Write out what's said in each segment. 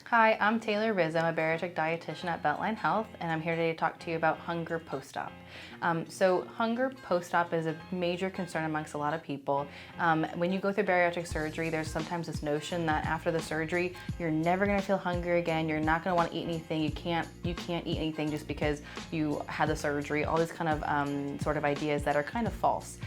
Hi, I'm Taylor Rizzo. I'm a bariatric dietitian at Beltline Health, and I'm here today to talk to you about hunger post-op. Hunger post-op is a major concern amongst a lot of people. When you go through bariatric surgery, there's sometimes this notion that after the surgery, you're never going to feel hungry again. You're not going to want to eat anything. You can't eat anything just because you had the surgery. All these kind of sort of ideas that are kind of false.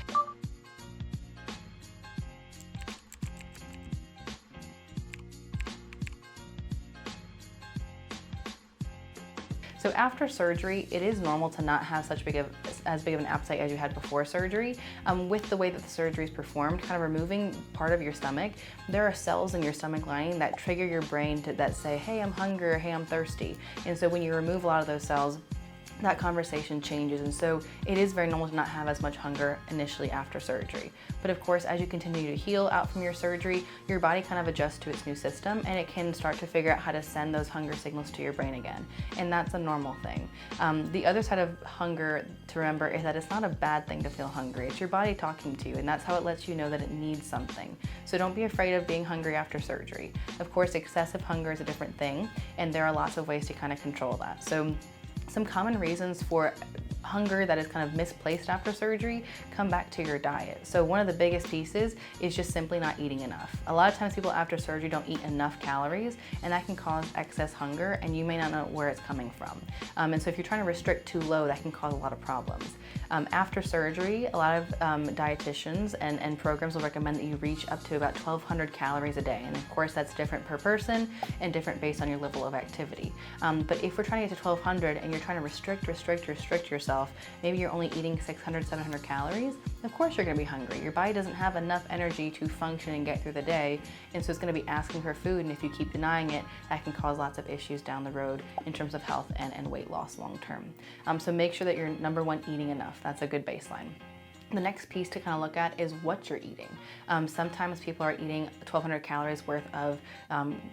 So after surgery, it is normal to not have as big of an appetite as you had before surgery. With the way that the surgery is performed, kind of removing part of your stomach, there are cells in your stomach lining that trigger your brain that say, hey, I'm hungry, or hey, I'm thirsty. And so when you remove a lot of those cells, that conversation changes, and so it is very normal to not have as much hunger initially after surgery. But of course, as you continue to heal out from your surgery, your body kind of adjusts to its new system, and it can start to figure out how to send those hunger signals to your brain again, and that's a normal thing. The other side of hunger to remember is that it's not a bad thing to feel hungry. It's your body talking to you, and that's how it lets you know that it needs something. So don't be afraid of being hungry after surgery. Of course, excessive hunger is a different thing, and there are lots of ways to kind of control that. So some common reasons for hunger that is kind of misplaced after surgery come back to your diet. So one of the biggest pieces is just simply not eating enough. A lot of times people after surgery don't eat enough calories, and that can cause excess hunger, and you may not know where it's coming from. And so if you're trying to restrict too low, that can cause a lot of problems. After surgery, a lot of dietitians and programs will recommend that you reach up to about 1,200 calories a day. And of course, that's different per person and different based on your level of activity. But if we're trying to get to 1,200 and you're trying to restrict yourself, maybe you're only eating 600, 700 calories, of course you're gonna be hungry. Your body doesn't have enough energy to function and get through the day, and so it's gonna be asking for food, and if you keep denying it, that can cause lots of issues down the road in terms of health and weight loss long term. So make sure that you're, number one, eating enough. That's a good baseline. The next piece to kind of look at is what you're eating. Sometimes people are eating 1,200 calories worth of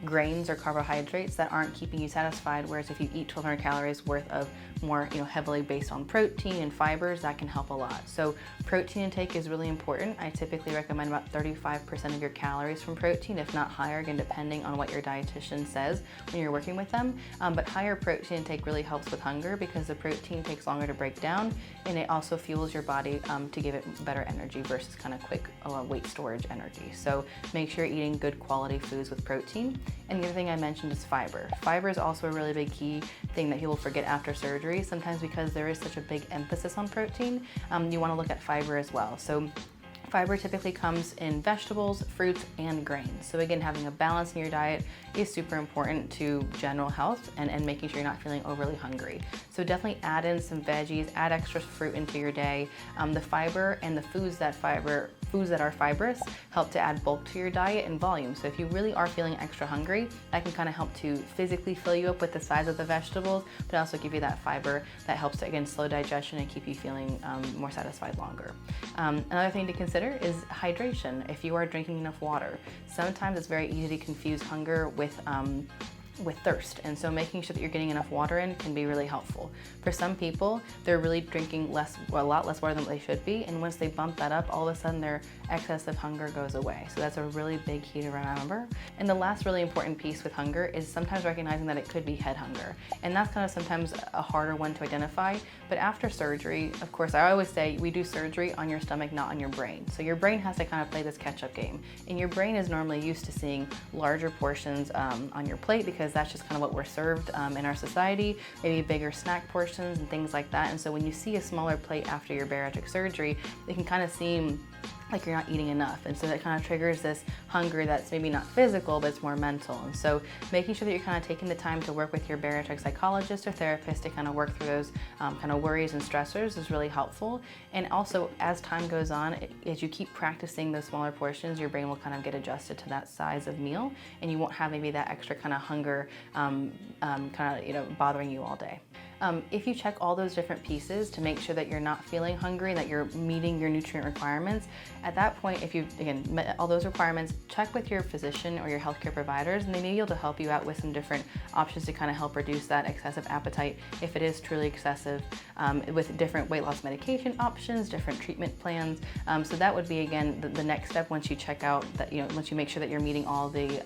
grains or carbohydrates that aren't keeping you satisfied, whereas if you eat 1,200 calories worth of more heavily based on protein and fibers, that can help a lot. So protein intake is really important. I typically recommend about 35% of your calories from protein, if not higher, again, depending on what your dietitian says when you're working with them. But higher protein intake really helps with hunger because the protein takes longer to break down, and it also fuels your body to give it better energy versus kind of quick weight storage energy. So make sure you're eating good quality foods with protein. And the other thing I mentioned is fiber. Fiber is also a really big key thing that people forget after surgery, sometimes because there is such a big emphasis on protein. You want to look at fiber as well. So fiber typically comes in vegetables, fruits, and grains. So again, having a balance in your diet is super important to general health and making sure you're not feeling overly hungry. So definitely add in some veggies, add extra fruit into your day. The fiber and the foods that are fibrous help to add bulk to your diet and volume. So if you really are feeling extra hungry, that can kind of help to physically fill you up with the size of the vegetables, but also give you that fiber that helps to, again, slow digestion and keep you feeling more satisfied longer. Another thing to consider is hydration. If you are drinking enough water, sometimes it's very easy to confuse hunger with thirst, and so making sure that you're getting enough water in can be really helpful. For some people, they're really drinking a lot less water than they should be, and once they bump that up, all of a sudden their excessive hunger goes away. So that's a really big key to remember. And the last really important piece with hunger is sometimes recognizing that it could be head hunger, and that's kind of sometimes a harder one to identify. But after surgery, of course, I always say we do surgery on your stomach, not on your brain. So your brain has to kind of play this catch-up game, and your brain is normally used to seeing larger portions on your plate because that's just kind of what we're served in our society, maybe bigger snack portions and things like that. And so when you see a smaller plate after your bariatric surgery, it can kind of seem like you're not eating enough, and so that kind of triggers this hunger that's maybe not physical, but it's more mental. And so making sure that you're kind of taking the time to work with your bariatric psychologist or therapist to kind of work through those kind of worries and stressors is really helpful. And also, as time goes on, as you keep practicing those smaller portions, your brain will kind of get adjusted to that size of meal, and you won't have maybe that extra kind of hunger bothering you all day. If you check all those different pieces to make sure that you're not feeling hungry, that you're meeting your nutrient requirements, at that point, if you've, again, met all those requirements, check with your physician or your healthcare providers, and they may be able to help you out with some different options to kind of help reduce that excessive appetite if it is truly excessive, with different weight loss medication options, different treatment plans. So that would be, again, the next step once you check out that, once you make sure that you're meeting all the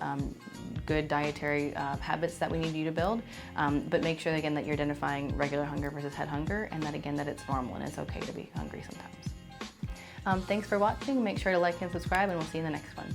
good dietary habits that we need you to build, but make sure again that you're identifying regular hunger versus head hunger, and that again that it's normal and it's okay to be hungry sometimes. Thanks for watching. Make sure to like and subscribe, and we'll see you in the next one.